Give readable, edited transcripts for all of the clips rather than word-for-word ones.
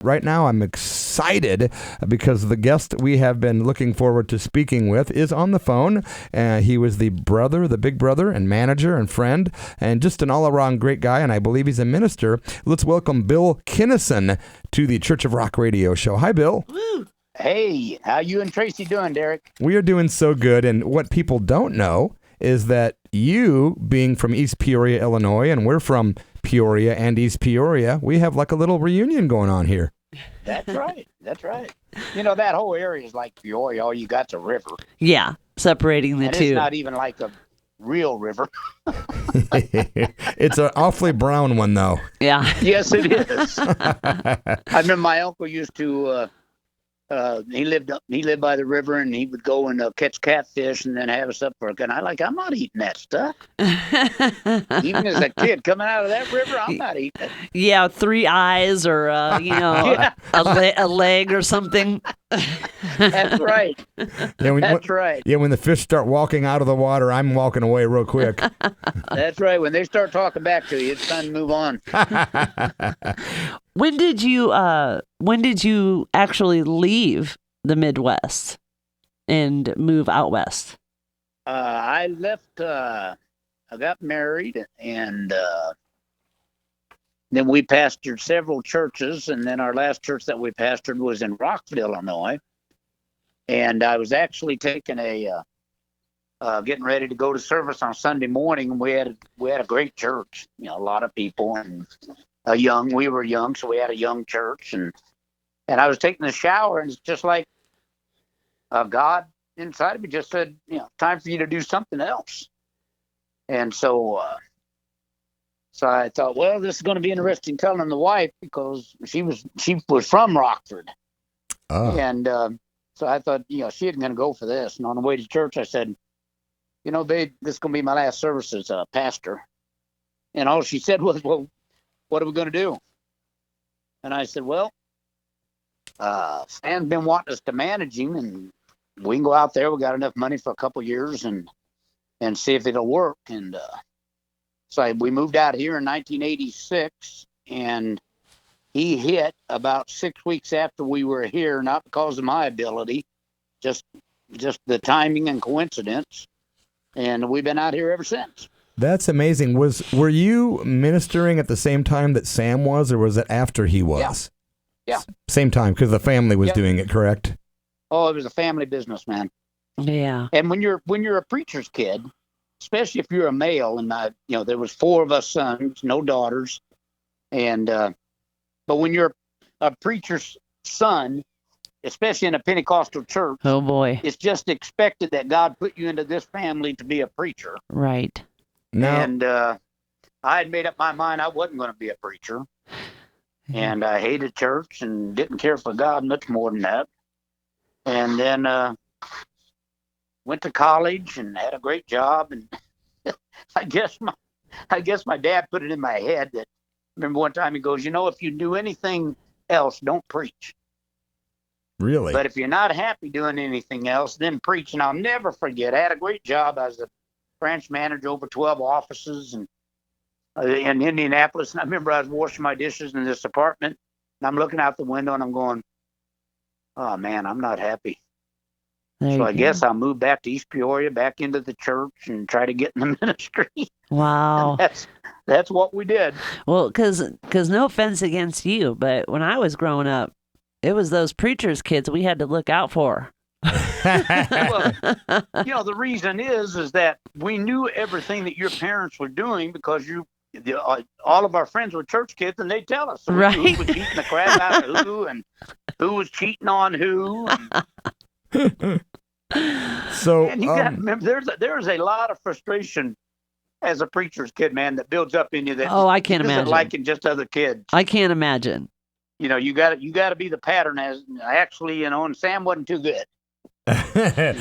right now I'm excited because the guest we have been looking forward to speaking with is on the phone. He was the big brother and manager and friend and just an all-around great guy, and I believe he's a minister. Let's welcome Bill KINISON to the Church of Rock radio show. Hi, Bill. Woo. Hey, how you and Tracy doing, Derek? We are doing so good, and what people don't know is that you, being from East Peoria, Illinois, and we're from Peoria and East Peoria, we have like a little reunion going on here. That's right. That's right. You know, that whole area is like Peoria. All you got's a river. Yeah, separating the and two. It's not even like a real river. It's an awfully brown one, though. Yeah. Yes, it is. I remember my uncle used to... he lived by the river, and he would go and catch catfish and then have us up for a gun. I'm not eating that stuff. Even as a kid coming out of that river, I'm not eating it. Yeah, 3 eyes or Yeah. a leg or something. That's right. Yeah, That's right. Yeah, when the fish start walking out of the water, I'm walking away real quick. That's right. When they start talking back to you, it's time to move on. When did you actually leave the Midwest and move out west? I left. I got married, and then we pastored several churches, and then our last church that we pastored was in Rockford, Illinois. And I was actually taking getting ready to go to service on Sunday morning, and we had a great church. You know, a lot of people, and we were young, so we had a young church, and I was taking a shower, and it's just like God inside of me just said, time for you to do something else. And so I thought, well, this is going to be interesting telling the wife, because she was from Rockford. Oh. And so I thought, she isn't going to go for this. And on the way to church, I said, babe, this is going to be my last service as a pastor. And all she said was, well, what are we going to do? And I said, well, Sam's been wanting us to manage him, and we can go out there. We got enough money for a couple of years and see if it'll work. And so we moved out here in 1986, and he hit about 6 weeks after we were here, not because of my ability, just the timing and coincidence. And we've been out here ever since. That's amazing. Were you ministering at the same time that Sam was, or was it after he was? Yeah. Same time, because the family was doing it, correct? Oh, it was a family business, man. Yeah. And when you're a preacher's kid, especially if you're a male, and there was 4 of us sons, no daughters, and but when you're a preacher's son, especially in a Pentecostal church, oh boy, it's just expected that God put you into this family to be a preacher. Right. No. And I had made up my mind I wasn't going to be a preacher. And I hated church and didn't care for God much more than that. And then went to college and had a great job. And I guess my dad put it in my head that, remember one time he goes, if you do anything else, don't preach. Really? But if you're not happy doing anything else, then preach. And I'll never forget, I had a great job. I was a branch manager over 12 offices and in Indianapolis. And I remember I was washing my dishes in this apartment, and I'm looking out the window and I'm going, oh man, I'm not happy. So I guess I'll move back to East Peoria, back into the church, and try to get in the ministry. Wow. That's what we did. Well, because no offense against you, but when I was growing up, it was those preachers' kids we had to look out for. Well, the reason is that we knew everything that your parents were doing, because all of our friends were church kids, and they'd tell us who was beating the crap out of who, and who was cheating on who. So, and you got to remember, there's a lot of frustration as a preacher's kid, man, that builds up in you. That I can't imagine. Liking just other kids. I can't imagine. You got to be the pattern. As actually, and Sam wasn't too good.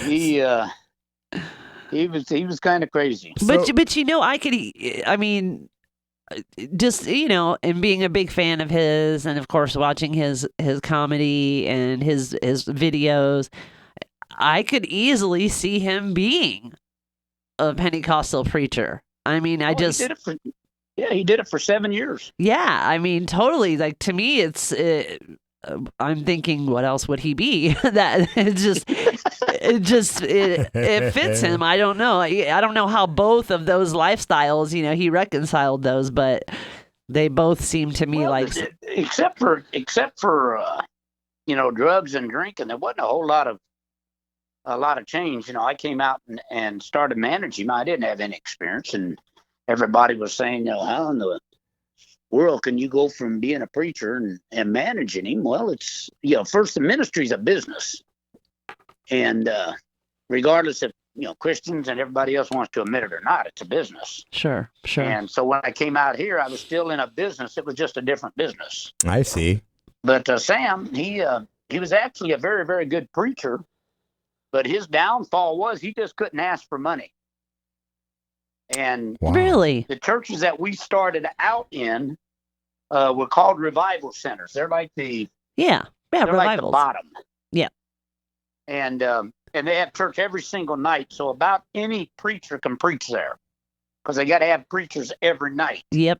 He was kind of crazy. But just and being a big fan of his, and of course watching his comedy and his videos, I could easily see him being a Pentecostal preacher. I mean, he did it for 7 years. Yeah, I mean, totally. Like, to me, it's I'm thinking, what else would he be? That it fits him. I don't know. I don't know how both of those lifestyles, he reconciled those, but they both seem to me like, except for drugs and drinking, there wasn't a lot of change. I came out and started managing. I didn't have any experience, and everybody was saying, how in the world can you go from being a preacher and managing him? Well, it's, first, the ministry's a business. And regardless if, Christians and everybody else wants to admit it or not, it's a business. Sure. And so when I came out here, I was still in a business. It was just a different business. I see. But Sam, he was actually a very, very good preacher. But his downfall was he just couldn't ask for money. And Really, the churches that we started out in were called revival centers. They're like they're revivals. like the bottom. Yeah. And they have church every single night. So about any preacher can preach there because they got to have preachers every night. Yep.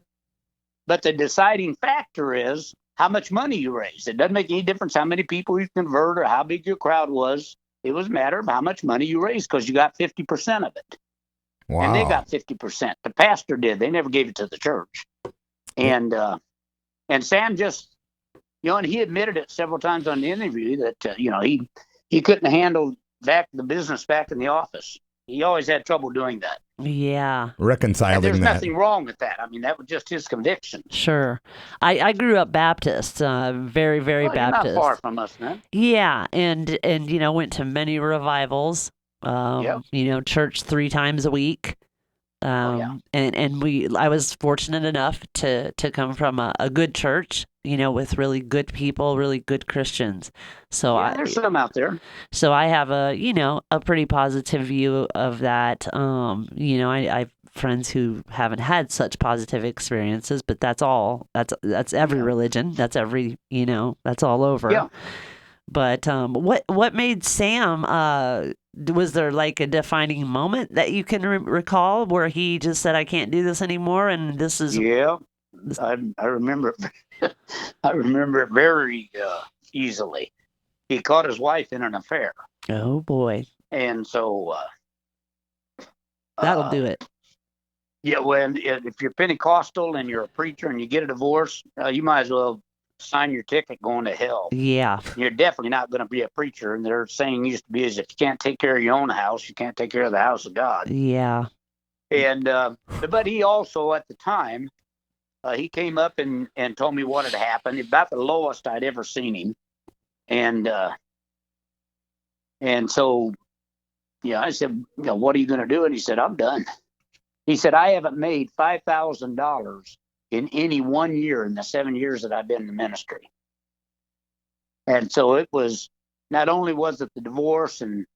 But the deciding factor is how much money you raise. It doesn't make any difference how many people you convert or how big your crowd was. It was a matter of how much money you raised because you got 50% of it. Wow. And they got 50%. The pastor did. They never gave it to the church. And Sam just, and he admitted it several times on the interview that, he couldn't handle the business back in the office. He always had trouble doing that. Yeah. Reconciling there's that. nothing wrong with that. I mean, that was just his conviction. Sure. I grew up Baptist, very, very Baptist. You're not far from us, man. Yeah. And went to many revivals. Church 3 times a week. And I was fortunate enough to come from a good church, with really good people, really good Christians. So there's some out there. So I have a pretty positive view of that. I have friends who haven't had such positive experiences, but that's every religion. That's every, that's all over. Yeah. But what made Sam, was there like a defining moment that you can recall where he just said, I can't do this anymore, and this is... Yeah, I remember I remember it very easily. He caught his wife in an affair. Oh, boy. And so... that'll do it. Yeah, well, if you're Pentecostal and you're a preacher and you get a divorce, you might as well sign your ticket going to hell. Yeah. You're definitely not going to be a preacher. And their saying used to be is if you can't take care of your own house, you can't take care of the house of God. Yeah. And but he also at the time, he came up and told me what had happened. About the lowest I'd ever seen him. And so, I said, what are you going to do? And he said, I'm done. He said, I haven't made $5,000 in any 1 year in the 7 years that I've been in the ministry. And so it was, not only was it the divorce and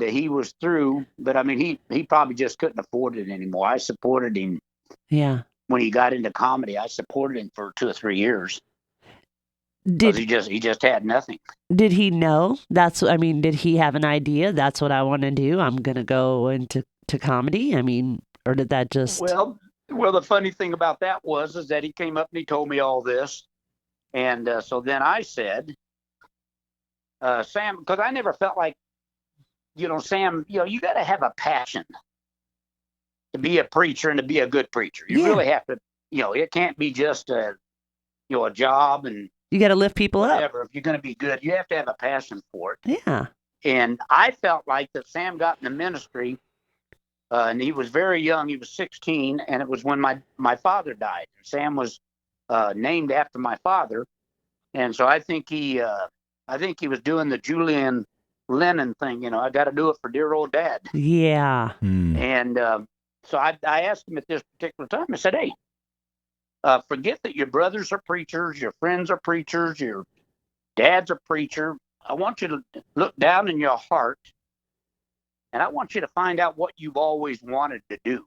he was through, but I mean, he probably just couldn't afford it anymore. I supported him. Yeah. When he got into comedy, I supported him for 2 or 3 years. Because he just had nothing. Did he know? Did he have an idea? That's what I want to do. I'm going to go into comedy. Or did that just... Well, the funny thing about that is that he came up and he told me all this. And so then I said, Sam, because I never felt like, Sam, you got to have a passion to be a preacher and to be a good preacher. You really have to, it can't be just a job and you got to lift people whatever. up. If you're going to be good, you have to have a passion for it. Yeah. And I felt like that Sam got in the ministry. And he was very young. He was 16, and it was when my father died. And Sam was named after my father, and so I think he was doing the Julian Lennon thing. I got to do it for dear old dad. Yeah. And so I asked him at this particular time. I said, "Hey, forget that your brothers are preachers, your friends are preachers, your dad's a preacher. I want you to look down in your heart. And I want you to find out what you've always wanted to do."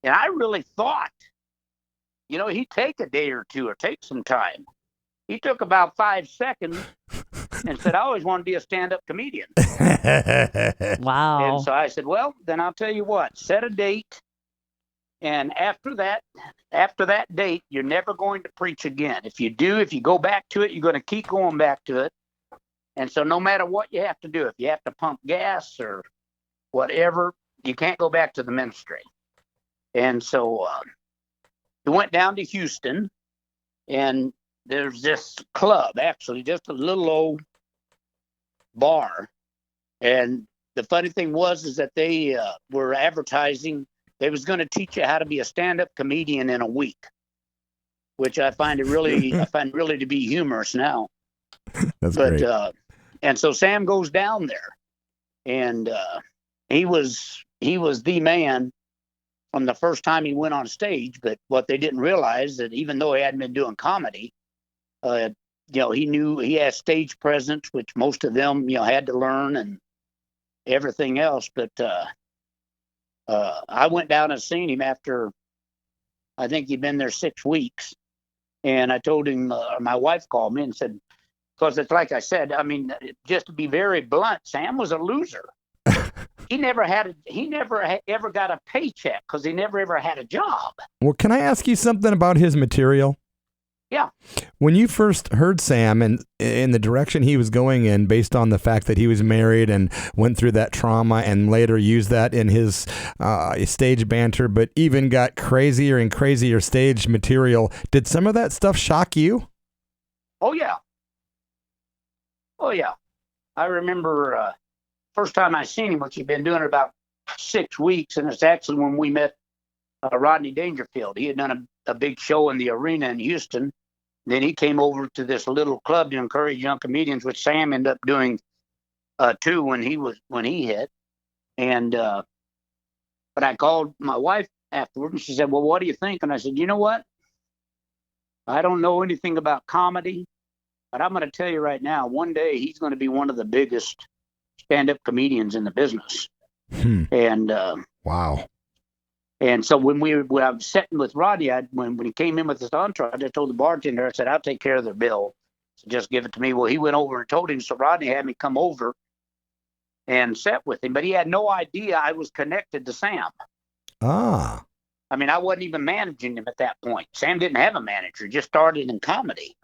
And I really thought, he'd take a day or two or take some time. He took about 5 seconds and said, I always wanted to be a stand-up comedian. Wow. And so I said, well, then I'll tell you what, set a date And after that date, you're never going to preach again. If you go back to it, you're going to keep going back to it. And so no matter what you have to do, if you have to pump gas or whatever, you can't go back to the ministry. And so we went down to Houston, and there's this club, actually, just a little old bar. And the funny thing was that they were advertising they was going to teach you how to be a stand-up comedian in a week, which I find really to be humorous now. That's great. And so Sam goes down there, and he was the man from the first time he went on stage. But what they didn't realize that even though he hadn't been doing comedy, he knew he had stage presence, which most of them had to learn and everything else. But I went down and seen him after, I think he'd been there 6 weeks. And I told him, my wife called me and said, because it's like I said, I mean, just to be very blunt, Sam was a loser. He never ever got a paycheck because he never ever had a job. Well, can I ask you something about his material? Yeah. When you first heard Sam and in the direction he was going in, based on the fact that he was married and went through that trauma and later used that in his stage banter, but even got crazier and crazier stage material, did some of that stuff shock you? Oh, yeah. Oh, yeah. I remember first time I seen him, which he'd been doing it about 6 weeks, and it's actually when we met Rodney Dangerfield. He had done a big show in the arena in Houston. Then he came over to this little club to encourage young comedians, which Sam ended up doing too when he hit. And but I called my wife afterward, and she said, "Well, what do you think?" And I said, "You know what? I don't know anything about comedy, but I'm going to tell you right now, one day he's going to be one of the biggest stand-up comedians in the business." And wow. And so when I was sitting with Rodney, when he came in with his entourage, I told the bartender, I said, "I'll take care of their bill. So just give it to me." Well, he went over and told him. So Rodney had me come over and sat with him, but he had no idea I was connected to Sam. Ah. I mean, I wasn't even managing him at that point. Sam didn't have a manager, just started in comedy.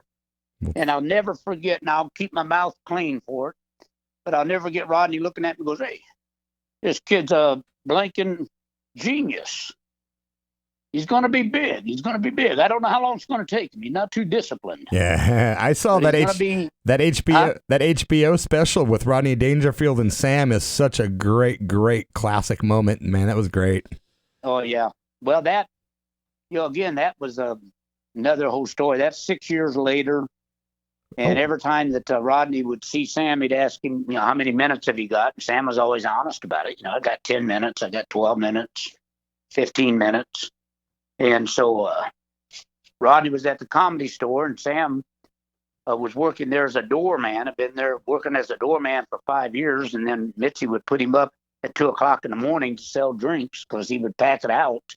And I'll never forget, and I'll keep my mouth clean for it, but I'll never get Rodney looking at me and goes, "Hey, this kid's a blanking genius. He's going to be big. He's going to be big. I don't know how long it's going to take him. He's not too disciplined." Yeah, I saw that HBO special with Rodney Dangerfield and Sam is such a great classic moment. Man, that was great. Oh yeah. Well, that again, that was another whole story. That's 6 years later. And every time that Rodney would see Sam, he'd ask him, how many minutes have you got? And Sam was always honest about it. I got 10 minutes. I got 12 minutes, 15 minutes. And so Rodney was at the Comedy Store, and Sam was working there as a doorman. I've been there working as a doorman for 5 years. And then Mitzi would put him up at 2 o'clock in the morning to sell drinks because he would pack it out.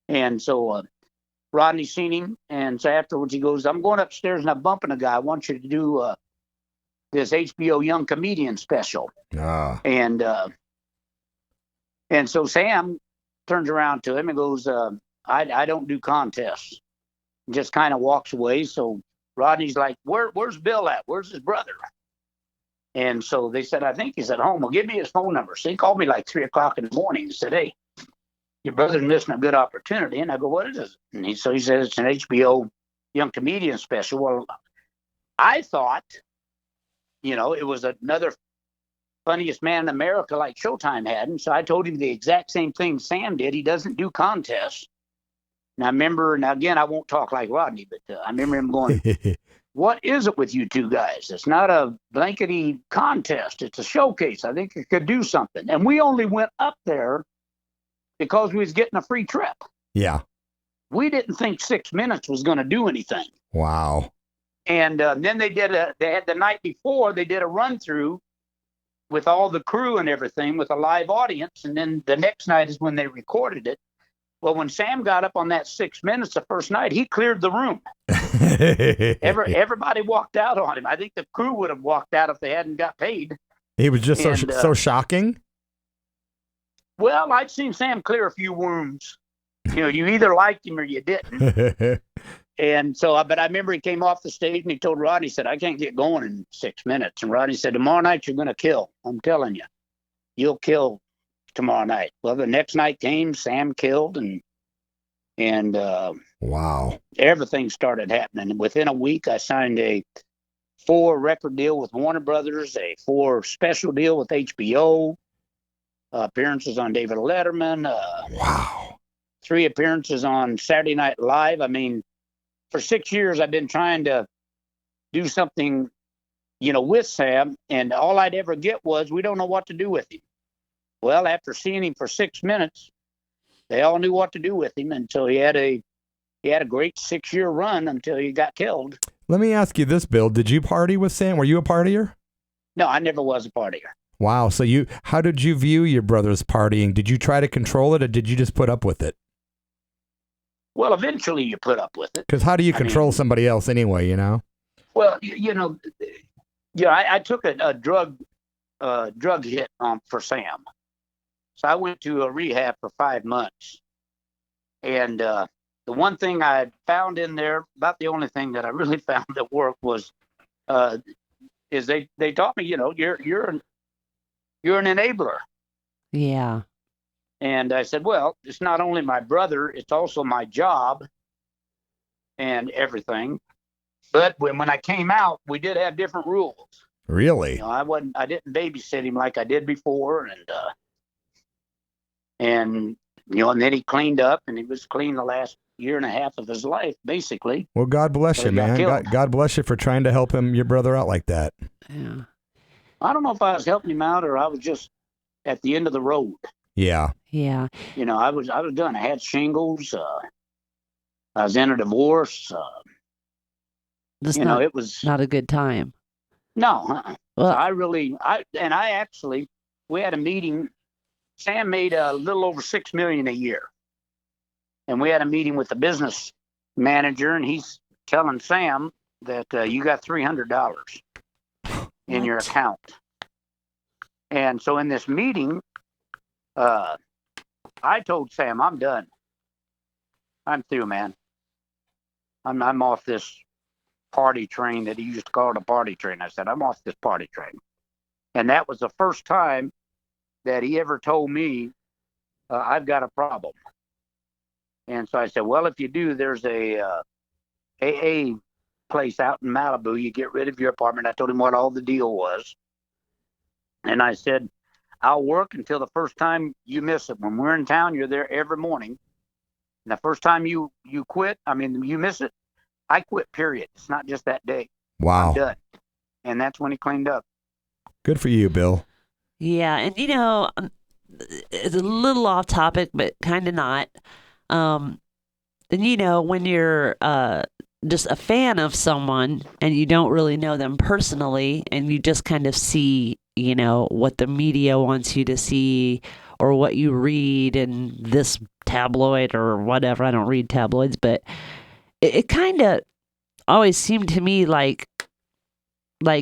And so Rodney seen him, and so afterwards he goes, "I'm going upstairs and I'm bumping a guy. I want you to do this HBO Young Comedian special." And so Sam turns around to him and goes, I don't do contests." And just kind of walks away. So Rodney's like, "Where's Bill at? Where's his brother?" And so they said, "I think he's at home." "Well, give me his phone number." So he called me like 3 o'clock in the morning and said, "Hey, your brother's missing a good opportunity." And I go, "What is it?" And he says, "It's an HBO Young Comedian special." Well, I thought, it was another Funniest Man in America like Showtime had. And so I told him the exact same thing Sam did. He doesn't do contests. And I remember, now again, I won't talk like Rodney, but I remember him going, "What is it with you two guys? It's not a blankety contest. It's a showcase. I think you could do something." And we only went up there because we was getting a free trip. Yeah. We didn't think 6 minutes was going to do anything. Wow. And then they had the night before, they did a run through with all the crew and everything with a live audience. And then the next night is when they recorded it. Well, when Sam got up on that 6 minutes the first night, he cleared the room. Everybody walked out on him. I think the crew would have walked out if they hadn't got paid. He was just so shocking. Well, I'd seen Sam clear a few wounds. You either liked him or you didn't. And so, but I remember he came off the stage and he told Rodney, he said, I can't get going in 6 minutes. And Rodney said, tomorrow night you're going to kill. I'm telling you, you'll kill tomorrow night. Well, the next night came, Sam killed, and wow, everything started happening. And within a week, I signed a 4-record deal with Warner Brothers, a 4 special deal with HBO, appearances on David Letterman, wow. 3 appearances on Saturday Night Live. I mean, for 6 years, I've been trying to do something, with Sam, and all I'd ever get was, we don't know what to do with him. Well, after seeing him for 6 minutes, they all knew what to do with him, and so he had a great 6-year run until he got killed. Let me ask you this, Bill. Did you party with Sam? Were you a partier? No, I never was a partier. Wow. So how did you view your brother's partying? Did you try to control it, or did you just put up with it? Well, eventually you put up with it. Because how do you control somebody else anyway, Well, I took a drug hit for Sam. So I went to a rehab for 5 months. And the one thing I found in there, about the only thing that I really found that worked was, is they taught me, you're an enabler. Yeah. And I said, well, it's not only my brother, it's also my job and everything. But when I came out, we did have different rules. Really? I didn't babysit him like I did before. And then he cleaned up, and he was clean the last year and a half of his life, basically. Well, God bless you, man. God bless you for trying to help your brother out like that. Yeah. I don't know if I was helping him out or I was just at the end of the road. Yeah. Yeah. I was done. I had shingles. I was in a divorce. It was not a good time. No. Well, We had a meeting. Sam made a little over $6 million a year. And we had a meeting with the business manager, and he's telling Sam that you got $300 in your account. And so in this meeting, I told Sam, I'm done. I'm through, man. I'm off this party train that he used to call it a party train. I said, I'm off this party train. And that was the first time that he ever told me, I've got a problem. And so I said, well, if you do, there's a AA place out in Malibu. You get rid of your apartment. I told him what all the deal was. And I said, I'll work until the first time you miss it. When we're in town, you're there every morning. And the first time you quit, you miss it, I quit, period. It's not just that day. Wow. I'm done. And that's when he cleaned up. Good for you, Bill. Yeah. And, it's a little off topic, but kind of not. And, when you're just a fan of someone and you don't really know them personally and you just kind of see, what the media wants you to see or what you read in this tabloid or whatever. I don't read tabloids, but it kind of always seemed to me like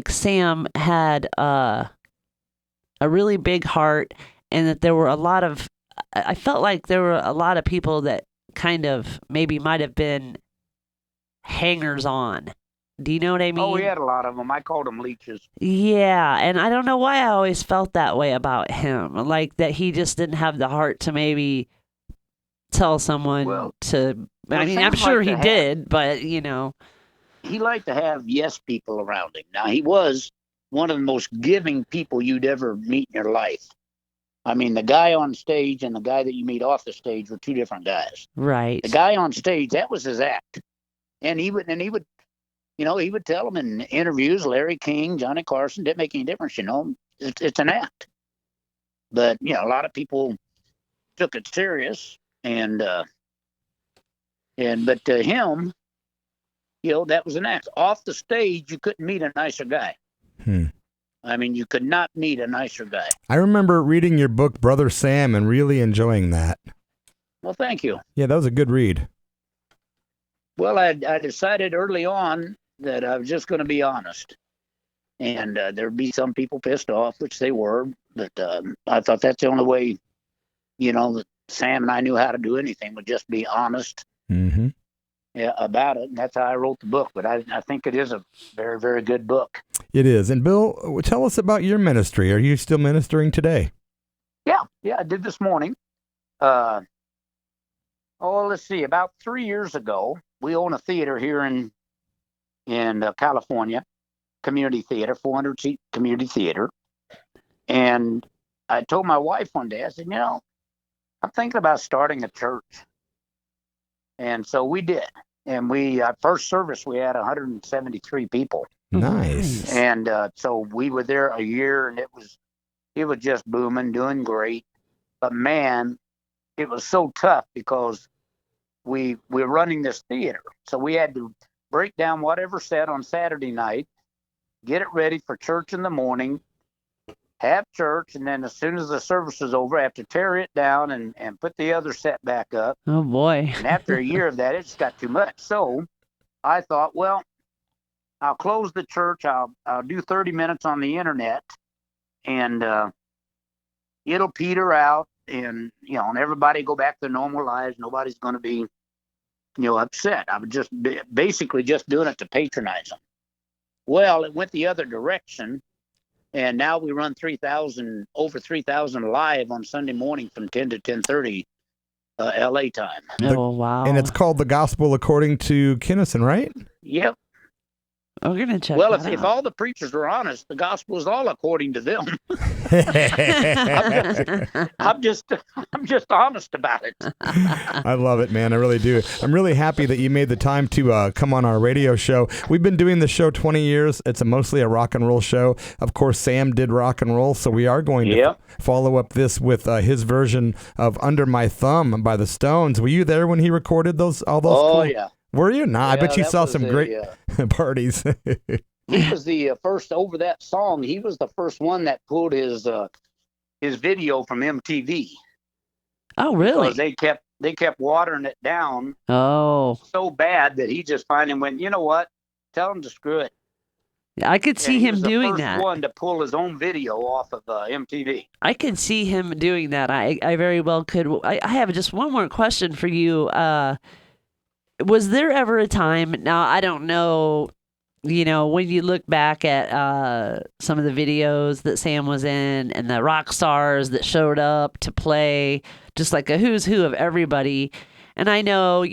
Sam had a really big heart, and that there were I felt like there were a lot of people that kind of maybe might have been hangers on. Do you know what I mean? Oh, we had a lot of them. I called them leeches. Yeah, and I don't know why I always felt that way about him, like that he just didn't have the heart to maybe tell someone to. I'm sure he did, but he liked to have yes people around him. Now, he was one of the most giving people you'd ever meet in your life. The guy on stage and the guy that you meet off the stage were two different guys. Right. The guy on stage, that was his act. And he would tell them in interviews, Larry King, Johnny Carson, didn't make any difference, it's an act. But, a lot of people took it serious. But to him, that was an act. Off the stage, you couldn't meet a nicer guy. You could not meet a nicer guy. I remember reading your book, Brother Sam, and really enjoying that. Well, thank you. Yeah, that was a good read. Well, I decided early on that I was just going to be honest. And there'd be some people pissed off, which they were. But I thought that's the only way, Sam and I knew how to do anything, would just be honest Mm-hmm. about it. And that's how I wrote the book. But I think it is a very, very good book. It is. And Bill, tell us about your ministry. Are you still ministering today? Yeah, I did this morning. Let's see. About 3 years ago, we own a theater here in California, community theater, 400-seat community theater. And I told my wife one day, I said, I'm thinking about starting a church. And so we did. And our first service, we had 173 people. Nice. And so we were there a year, and it was just booming, doing great. But man, it was so tough because we're running this theater. So we had to break down whatever set on Saturday night, get it ready for church in the morning, have church, and then as soon as the service is over, I have to tear it down and put the other set back up. Oh, boy. And after a year of that, it just got too much. So I thought, well, I'll close the church. I'll do 30 minutes on the internet, and it'll peter out, and and everybody go back to their normal lives. Nobody's going to be upset. I was just basically just doing it to patronize them. Well, it went the other direction, and now we run over 3,000 live on Sunday morning from 10 to 10:30 LA time. Oh, wow. And it's called The Gospel According to KINISON, right? Yep. We're going to check Well, that if out. all the preachers were honest, the gospel is all according to them. I'm just honest about it. I love it, man. I really do. I'm really happy that you made the time to come on our radio show. We've been doing the show 20 years. It's mostly a rock and roll show. Of course, Sam did rock and roll, so we are going to follow up this with his version of Under My Thumb by the Stones. Were you there when he recorded all those? Oh, cool... yeah. Were you? Nah, I bet you that saw was some great parties. He was the first over that song. He was the first one that pulled his video from MTV. Oh, really? Because they kept watering it down Oh, so bad that he just finally went, you know what? Tell him to screw it. I could see him doing that. He was the first one to pull his own video off of MTV. I could see him doing that. I very well could. I have just one more question for you. Was there ever a time, now I don't know, when you look back at some of the videos that Sam was in and the rock stars that showed up to play, just like a who's who of everybody, and I know,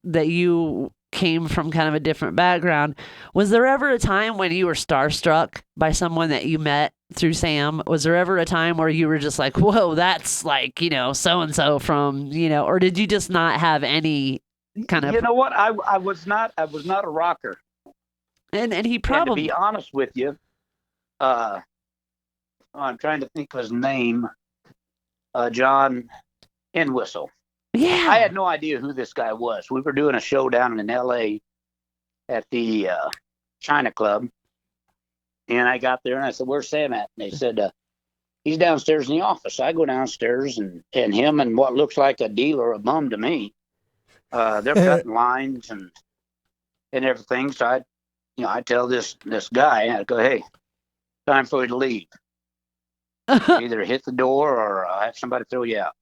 that you came from kind of a different background. Was there ever a time when you were starstruck by someone that you met through Sam? Was there ever a time where you were just like, whoa, that's like, so-and-so from, or did you just not have any kind of... You know what? I was not a rocker. And he And probably... to be honest with you, I'm trying to think of his name, John Entwistle. Yeah. I had no idea who this guy was. We were doing a show down in L.A. at the China Club, and I got there and I said, "Where's Sam at?" And they said, "He's downstairs in the office." I go downstairs, and him and what looks like a dealer, a bum to me, they're cutting lines and everything. So I tell this guy, I go, "Hey, time for you to leave. Either hit the door or have somebody throw you out."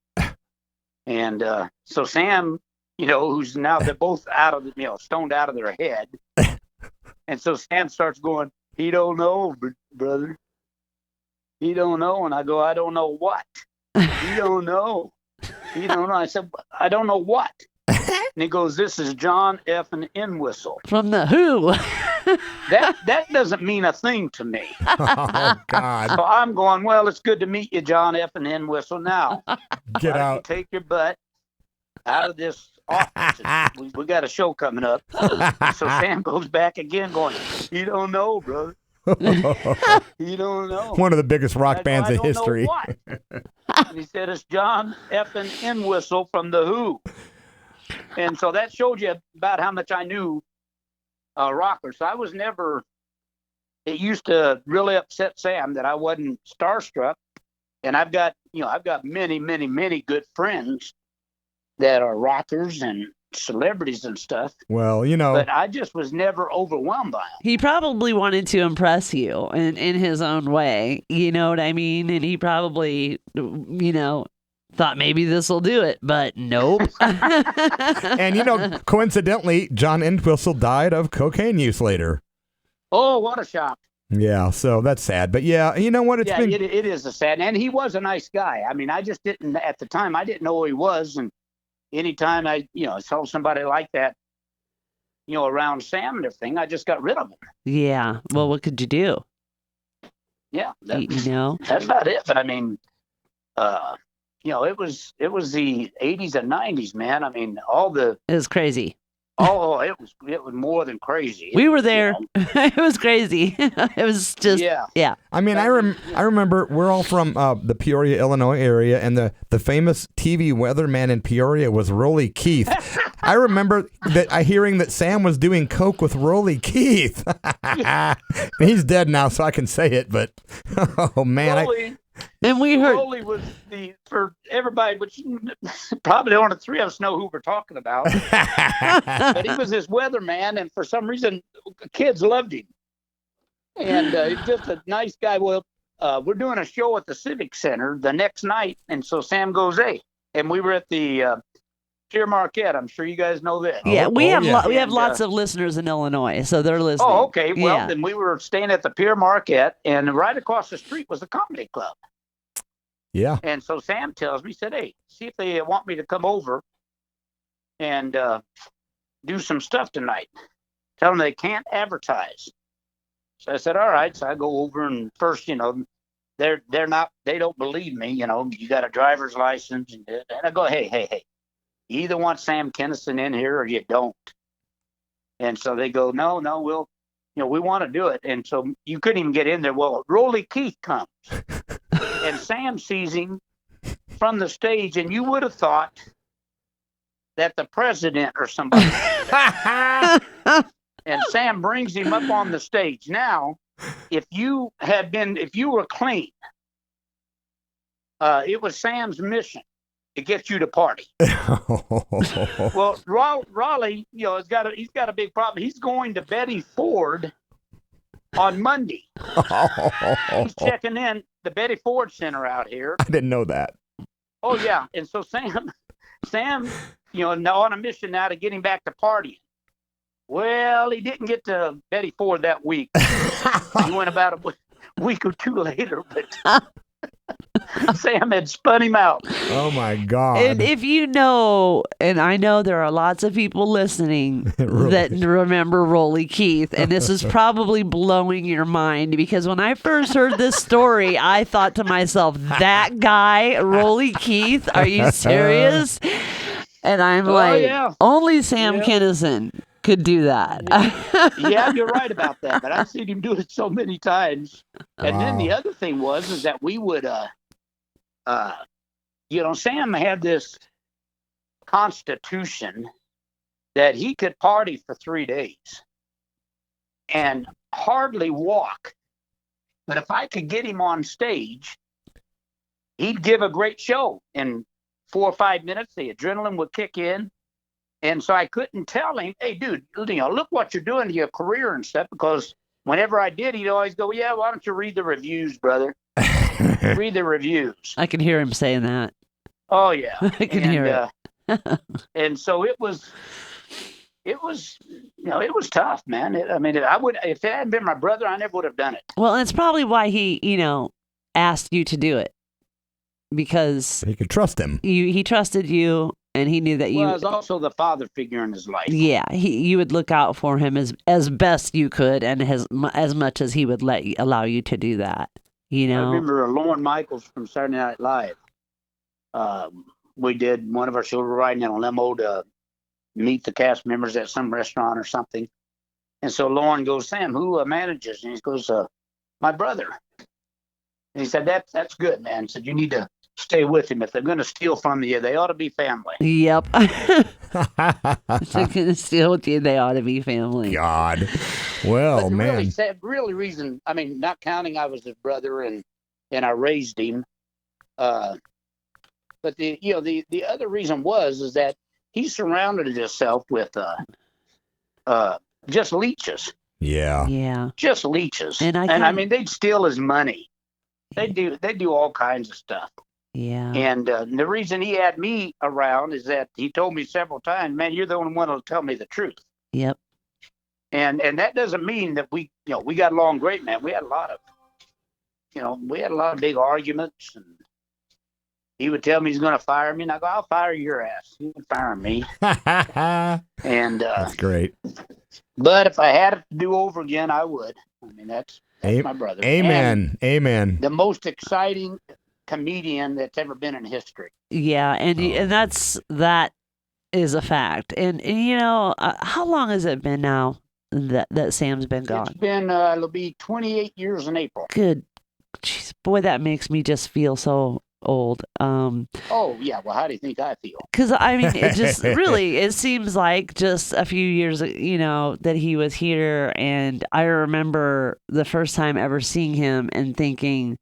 And so Sam, who's now they're both out of stoned out of their head, and so Sam starts going, "He don't know, brother. He don't know." And I go, "I don't know what. He don't know. He don't know." I said, "I don't know what." And he goes, "This is John F. and Entwistle from the Who." That doesn't mean a thing to me. Oh, God. So I'm going, "Well, it's good to meet you, John F. and Entwistle. Now, Get out. Take your butt out of this office. We got a show coming up." So Sam goes back again going, "You don't know, brother. You don't know." One of the biggest rock bands I in don't know history. what. And he said, "It's John F. and Entwistle from the Who." And so that showed you about how much I knew rocker. So I was never, it used to really upset Sam that I wasn't starstruck. And I've got many, many, many good friends that are rockers and celebrities and stuff. Well, but I just was never overwhelmed by them. He probably wanted to impress you in his own way. You know what I mean? And he probably, Thought maybe this will do it, but nope. And, coincidentally, John Entwistle died of cocaine use later. Oh, what a shock. Yeah, so that's sad. But yeah, you know what? It is a sad, and he was a nice guy. I mean, I just didn't, at the time, I didn't know who he was. And anytime I, saw somebody like that, around Sam and everything, I just got rid of him. Yeah. Well, what could you do? Yeah. You know? That's about it. But I mean, it was the 80s and 90s, man. I mean, it was crazy. Oh, it was more than crazy. We were there. It was crazy. It was just yeah. I mean, I remember we're all from the Peoria, Illinois area, and the famous TV weatherman in Peoria was Roley Keith. I remember hearing that Sam was doing coke with Roley Keith. He's dead now, so I can say it. But oh man, and we heard Roley was for everybody, which probably only three of us know who we're talking about. But he was this weatherman, and for some reason, kids loved him. And just a nice guy. Well, we're doing a show at the Civic Center the next night, and so Sam goes, "Hey," and we were at the Pier Marquette. I'm sure you guys know that. Yeah, we have lots of listeners in Illinois, so they're listening. Oh, okay. Well, then we were staying at the Pier Marquette, and right across the street was the comedy club. Yeah. And so Sam tells me, he said, "Hey, see if they want me to come over and do some stuff tonight. Tell them they can't advertise." So I said, "All right." So I go over, and first, they don't believe me. You got a driver's license, and I go, hey. You either want Sam Kinison in here or you don't. And so they go, no, we'll, we want to do it. And so you couldn't even get in there. Well, Roley Keith comes and Sam sees him from the stage, and you would have thought that the president or somebody. And Sam brings him up on the stage. Now, if you were clean, it was Sam's mission to get you to party. Well, Raleigh, he's got a big problem. He's going to Betty Ford on Monday. He's checking in the Betty Ford Center out here. I didn't know that. Oh yeah, and so Sam, on a mission now to get him back to partying. Well, he didn't get to Betty Ford that week. He went about a week or two later, but Sam had spun him out. Oh my God. And if and I know there are lots of people listening that remember Roley Keith, and this is probably blowing your mind, because when I first heard this story, I thought to myself, that guy, Roley Keith, are you serious? And I'm only Sam Kinison could do that. Yeah, you're right about that, but I've seen him do it so many times. And then the other thing is that we would Sam had this constitution that he could party for 3 days and hardly walk. But if I could get him on stage, he'd give a great show. In 4 or 5 minutes, the adrenaline would kick in. And so I couldn't tell him, "Hey, dude, look what you're doing to your career and stuff," because whenever I did, he'd always go, "Yeah, why don't you read the reviews, brother? Read the reviews." I can hear him saying that. Oh, yeah. I can hear it. And so it was tough, man. If it hadn't been my brother, I never would have done it. Well, and it's probably why he, asked you to do it, because he could trust him. He trusted you. And he knew that you. Well, I was also the father figure in his life. Yeah, you would look out for him as best you could, and as much as he would allow you to do that. I remember Lorne Michaels from Saturday Night Live. We did one of our shows. We were riding in a limo to meet the cast members at some restaurant or something, and so Lorne goes, "Sam, who manages?" And he goes, "My brother." And he said, "That's good, man." He said, "You need to stay with him. If they're going to steal from you, they ought to be family." Yep. If they're going to steal with you, they ought to be family. God. Well, man. Really reason, not counting I was his brother and I raised him. But the other reason is that he surrounded himself with just leeches. Yeah. Yeah. Just leeches. And they'd steal his money. They do all kinds of stuff. Yeah. And the reason he had me around is that he told me several times, man, you're the only one that'll tell me the truth. Yep. And that doesn't mean that we got along great, man. We had a lot of big arguments, and he would tell me he's going to fire me, and I go, I'll fire your ass. You can fire me. And that's great. But if I had it to do over again, I would. I mean, that's my brother. Amen. And Amen. the most exciting comedian that's ever been in history. Yeah, and that is a fact. And how long has it been now that Sam's been gone? It's been it'll be 28 years in April. Good. Jeez, boy, that makes me just feel so old. Oh yeah, well, how do you think I feel? Because I mean, it just really, it seems like just a few years, that he was here, and I remember the first time ever seeing him and thinking,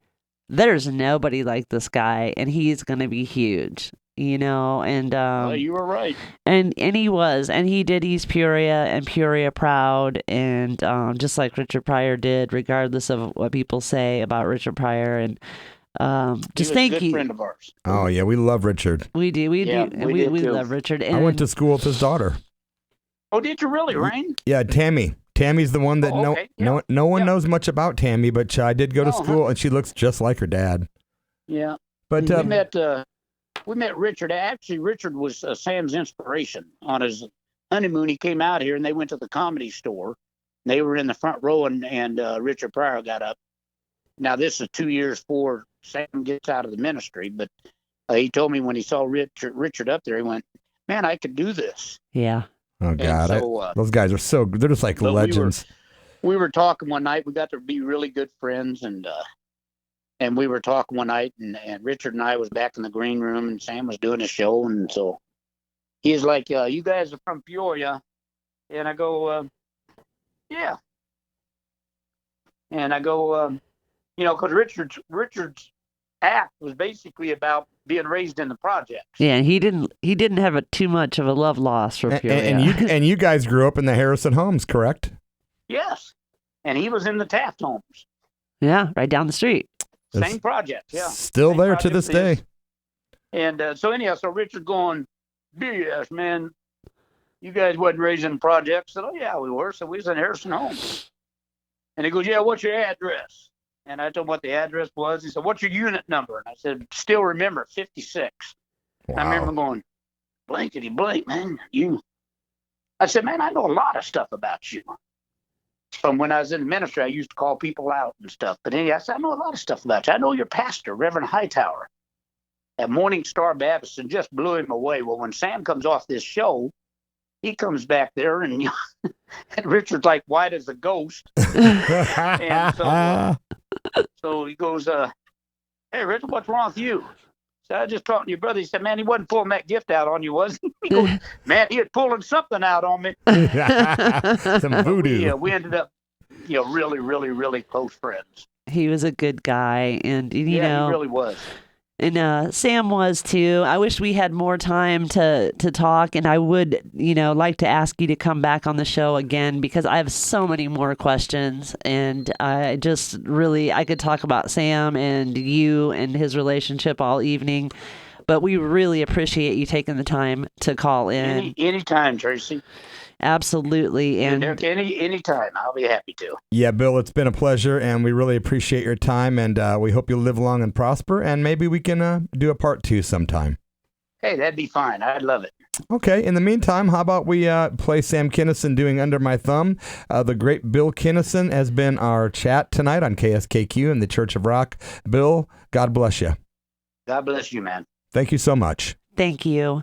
there's nobody like this guy, and he's gonna be huge. And you were right. And he was, and he did East Peoria and Peoria proud, and just like Richard Pryor did, regardless of what people say about Richard Pryor, and just thank you. He was a good friend of ours. Oh yeah, we love Richard. We do, we love Richard. And I went to school with his daughter. Oh, did you really, Rain? Yeah, Tammy. Tammy's the one that no one knows much about Tammy, but I did go to school, and she looks just like her dad. Yeah, but we met Richard. Actually, Richard was Sam's inspiration. On his honeymoon, he came out here, and they went to the Comedy Store. They were in the front row, and Richard Pryor got up. Now, this is 2 years before Sam gets out of the ministry, but he told me when he saw Richard up there, he went, man, I could do this. Yeah. Oh, God. So, those guys are they're just like legends. We were talking one night. We got to be really good friends, and we were talking one night, and Richard and I was back in the green room, and Sam was doing a show, and so he's like, you guys are from Peoria? And I go, yeah. And I go, because Richard's act was basically about being raised in the projects. Yeah, he didn't have too much of a love loss for Peoria. And you guys grew up in the Harrison homes, correct? Yes, and he was in the Taft homes. Yeah, right down the street. Same project, yeah. Still there to this day. And so Richard going, BS, man, you guys wasn't raised in the projects. I said, oh, yeah, we were. So we was in Harrison homes. And he goes, yeah, what's your address? And I told him what the address was. He said, what's your unit number? And I said, still remember, 56. Wow. I remember going, blankety blank, man, you. I said, man, I know a lot of stuff about you. From when I was in the ministry, I used to call people out and stuff. But anyway, I said, I know a lot of stuff about you. I know your pastor, Reverend Hightower, at Morning Star Baptist, and just blew him away. Well, when Sam comes off this show, he comes back there, and, and Richard's like white as a ghost. And so he goes, hey, Richard, what's wrong with you? So I was just talking to your brother. He said, man, he wasn't pulling that gift out on you, was he? He goes, man, he was pulling something out on me. Some voodoo. We ended up, really, really, really close friends. He was a good guy, and he really was. And Sam was too. I wish we had more time to talk, and I would, like to ask you to come back on the show again, because I have so many more questions, and I could talk about Sam and you and his relationship all evening, but we really appreciate you taking the time to call in. Anytime, Tracy. Absolutely. And anytime, I'll be happy to. Yeah, Bill, it's been a pleasure, and we really appreciate your time, and we hope you live long and prosper, and maybe we can do a part 2 sometime. Hey, that'd be fine. I'd love it. Okay. In the meantime, how about we play Sam Kinison doing Under My Thumb? The great Bill Kinison has been our chat tonight on KSKQ and the Church of Rock. Bill, God bless you. God bless you, man. Thank you so much. Thank you.